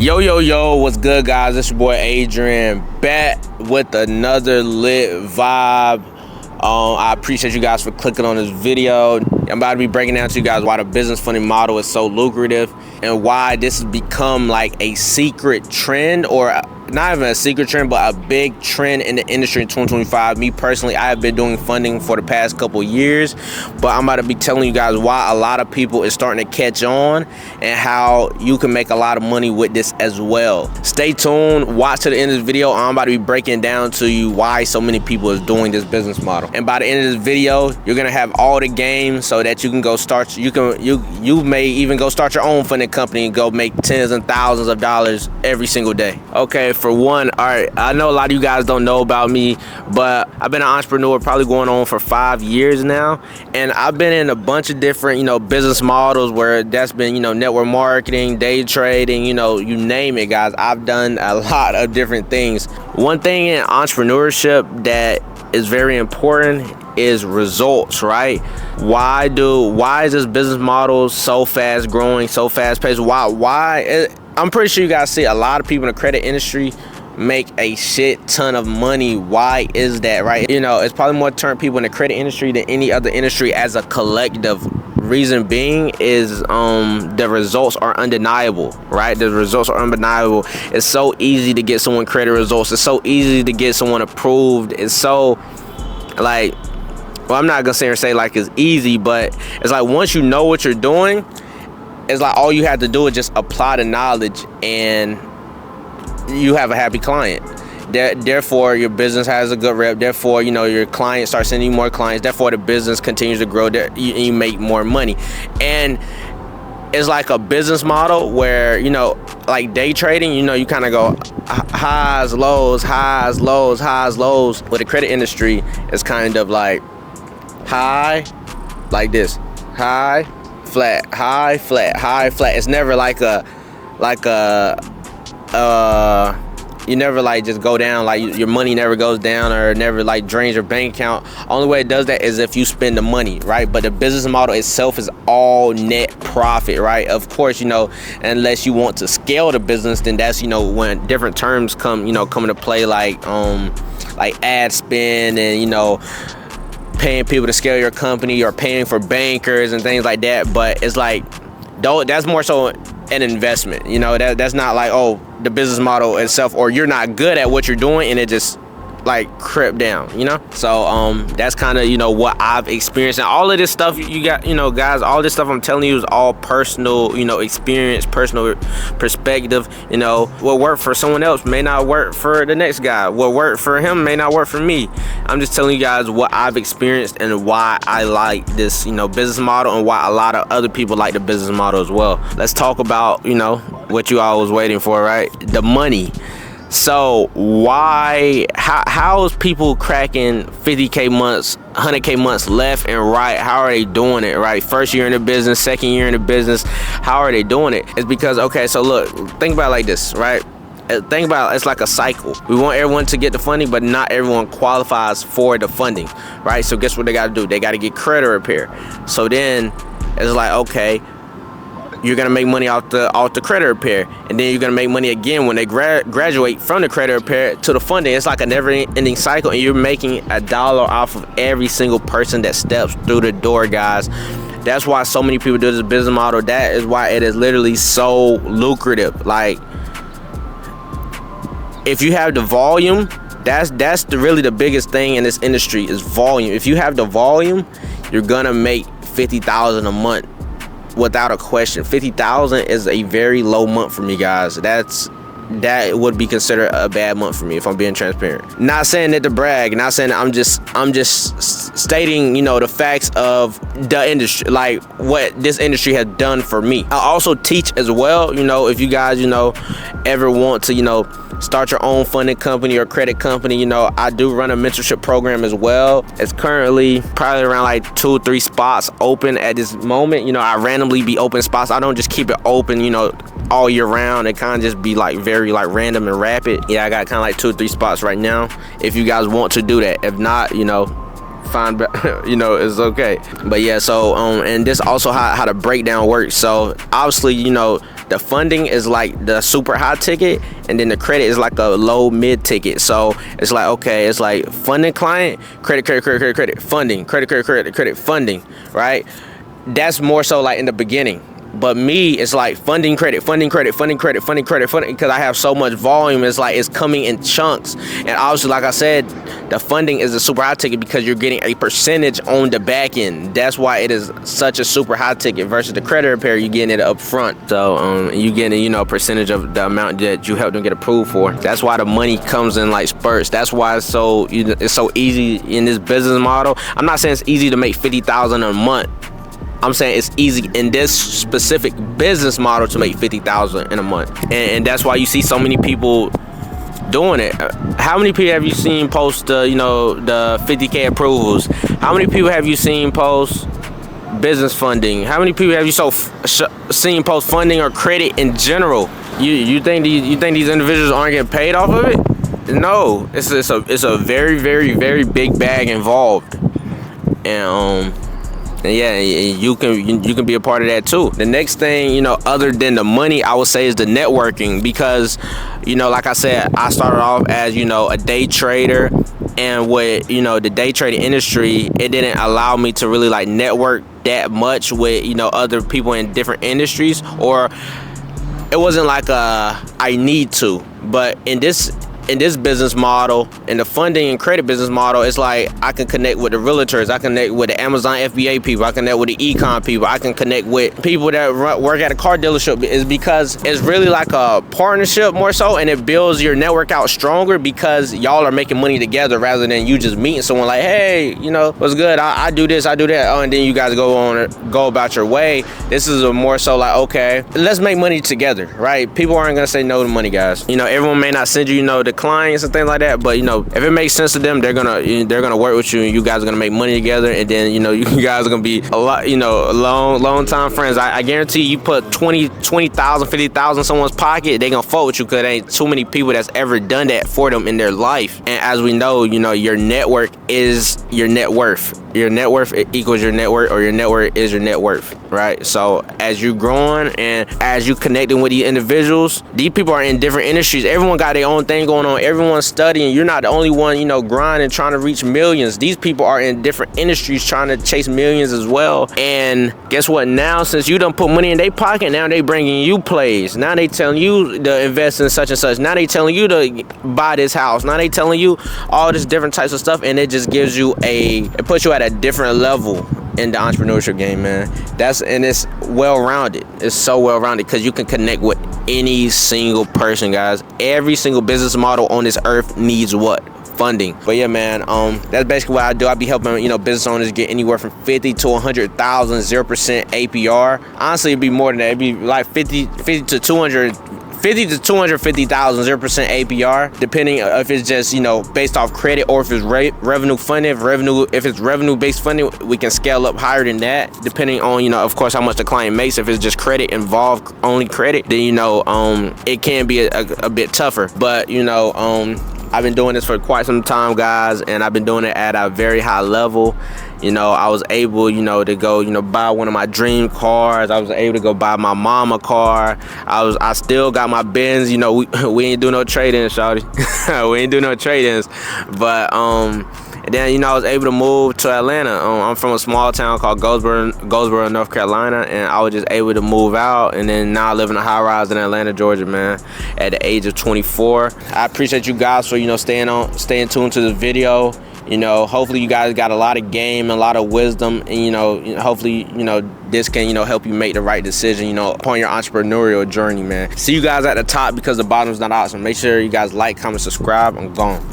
Yo, what's good, guys? It's your boy Adrian, back with another lit vibe. I appreciate you guys for clicking on this video. I'm about to be breaking down to you guys why the business funding model is so lucrative and why this has become like a secret trend, or not even a secret trend, but a big trend in the industry in 2025. Me personally, I have been doing funding for the past couple years, but I'm about to be telling you guys why a lot of people is starting to catch on and how you can make a lot of money with this as well. Stay tuned, watch to the end of the video. I'm about to be breaking down to you why so many people is doing this business model. And by the end of this video, you're gonna have all the games so that you can go start, you may even go start your own funding company and go make tens and thousands of dollars every single day. Okay, for one, all right, I know a lot of you guys don't know about me, but I've been an entrepreneur probably going on for 5 years now, and I've been in a bunch of different, business models where that's been, network marketing, day trading, you name it, guys. I've done a lot of different things. One thing in entrepreneurship that is very important is results, right? Why is this business model so fast growing, so fast paced? Why? I'm pretty sure you guys see a lot of people in the credit industry make a shit ton of money. Why is that, right? It's probably more people in the credit industry than any other industry as a collective. Reason being is the results are undeniable, right? The results are undeniable. It's so easy to get someone credit results. It's so easy to get someone approved. It's so like, well, I'm not gonna say like it's easy, but it's like once you know what you're doing, it's like all you have to do is just apply the knowledge and you have a happy client. Therefore, your business has a good rep. Therefore, your clients start sending you more clients. Therefore, the business continues to grow. You make more money. And it's like a business model where, like day trading, you kind of go highs, lows, highs, lows, highs, lows. With the credit industry, it's kind of like high, like this, high, flat, high, flat, high, flat. It's never you never like just go down, like your money never goes down or never like drains your bank account. Only way it does that is if you spend the money, right? But the business model itself is all net profit, right? Of course, unless you want to scale the business, then that's when different terms come into play, like ad spend and paying people to scale your company or paying for bankers and things like that. But it's like, that's more so an investment. That's not like, oh, the business model itself, or you're not good at what you're doing and it just like crept down, so that's kind of what I've experienced. And all of this stuff you got, guys, all this stuff I'm telling you is all personal, experience, personal perspective. What worked for someone else may not work for the next guy. What worked for him may not work for me. I'm just telling you guys what I've experienced and why I like this business model, and why a lot of other people like the business model as well. Let's talk about what you all was waiting for, right? The money. So how is people cracking 50K months, 100K months left and right? How are they doing it, right? First year in the business, second year in the business, how are they doing it? It's because, okay, so look, think about it like this, right? Think about it, it's like a cycle. We want everyone to get the funding, but not everyone qualifies for the funding, right? So guess what they got to do? They got to get credit repair. So then it's like, okay, you're gonna make money off the credit repair, and then you're gonna make money again when they graduate from the credit repair to the funding. It's like a never-ending cycle, and you're making $1 off of every single person that steps through the door, guys. That's why so many people do this business model. That is why it is literally so lucrative. Like, if you have the volume, that's really the biggest thing in this industry is volume. If you have the volume, you're gonna make $50,000 a month. Without a question. 50,000 is a very low month for me, guys. That would be considered a bad month for me, if I'm being transparent. Not saying that to brag, not saying that I'm just stating, the facts of the industry, like what this industry has done for me. I also teach as well, if you guys, ever want to, start your own funding company or credit company, I do run a mentorship program as well. It's currently probably around like 2 or 3 spots open at this moment. I randomly be open spots. I don't just keep it open, all year round. It kind of just be like very like random and rapid. Yeah, I got kind of like 2 or 3 spots right now. If you guys want to do that, if not, fine, but it's okay. But yeah, so and this also how the breakdown works. So obviously, the funding is like the super high ticket, and then the credit is like a low mid ticket. So it's like, okay, it's like funding client, credit, funding, credit, funding, right? That's more so like in the beginning. But me, it's like funding, credit, because I have so much volume. It's like it's coming in chunks. And obviously, like I said, the funding is a super high ticket because you're getting a percentage on the back end. That's why it is such a super high ticket versus the credit repair. You're getting it up front. So you getting, you know, a percentage of the amount that you helped them get approved for. That's why the money comes in like spurts. That's why it's so easy in this business model. I'm not saying it's easy to make $50,000 a month. I'm saying it's easy in this specific business model to make $50,000 in a month, and that's why you see so many people doing it. How many people have you seen post the 50K approvals? How many people have you seen post business funding? How many people have you seen post funding or credit in general? You think these individuals aren't getting paid off of it? No, it's a very, very, very big bag involved, and yeah, you can be a part of that too. The next thing, you know, other than the money, I would say is the networking, because, you know, like I said, I started off as, you know, a day trader, and with, you know, the day trading industry, it didn't allow me to really like network that much with, you know, other people in different industries, or it wasn't like I need to. But in this business model, in the funding and credit business model, it's like I can connect with the realtors, I connect with the Amazon FBA people, I connect with the econ people, I can connect with people that work at a car dealership. Is because it's really like a partnership more so, and it builds your network out stronger because y'all are making money together rather than you just meeting someone like, hey, you know, what's good, I do this, I do that, and then you guys go about your way. This is a more so like, okay, let's make money together, right? People aren't gonna say no to money, guys. You know, everyone may not send you, you know, the clients and things like that, but you know, if it makes sense to them, they're gonna work with you, and you guys are gonna make money together, and then, you know, you guys are gonna be a lot, you know, long time friends. I guarantee you put 20,000, 50,000 in someone's pocket, they gonna fuck with you, because there ain't too many people that's ever done that for them in their life. And as we know, you know, your network is your net worth. Your net worth equals your net worth, or your net worth is your net worth, right? So as you growing and as you connecting with these individuals, these people are in different industries. Everyone got their own thing going on. Everyone's studying. You're not the only one, you know, grinding, trying to reach millions. These people are in different industries trying to chase millions as well. And guess what? Now, since you done put money in their pocket, now they bringing you plays. Now they telling you to invest in such and such. Now they telling you to buy this house. Now they telling you all this different types of stuff, and it just gives you it puts you at a different level in the entrepreneurship game, man. And it's well-rounded. It's so well-rounded because you can connect with any single person, guys. Every single business model on this earth needs what? Funding. But yeah, man, that's basically what I do. I be helping, you know, business owners get anywhere from 50 to 100,000 0% APR. Honestly, it'd be more than that. It'd be like 50 to 250,000 0% APR, depending if it's just, you know, based off credit, or if it's revenue funded. If it's revenue based funding, we can scale up higher than that, depending on, you know, of course, how much the client makes. If it's just credit involved, only credit, then, you know, it can be a bit tougher. But, you know, I've been doing this for quite some time, guys, and I've been doing it at a very high level. You know, I was able, you know, to go, you know, buy one of my dream cars. I was able to go buy my mama car. I still got my Benz. You know, we ain't do no trade-ins, shawty. We ain't do no trade-ins. But and then, you know, I was able to move to Atlanta. I'm from a small town called Goldsboro, North Carolina, and I was just able to move out. And then now I live in a high rise in Atlanta, Georgia, man, at the age of 24. I appreciate you guys for, you know, staying tuned to the video. You know, hopefully you guys got a lot of game, a lot of wisdom, and, you know, hopefully, you know, this can, you know, help you make the right decision, you know, upon your entrepreneurial journey, man. See you guys at the top because the bottom's not awesome. Make sure you guys like, comment, subscribe. I'm gone.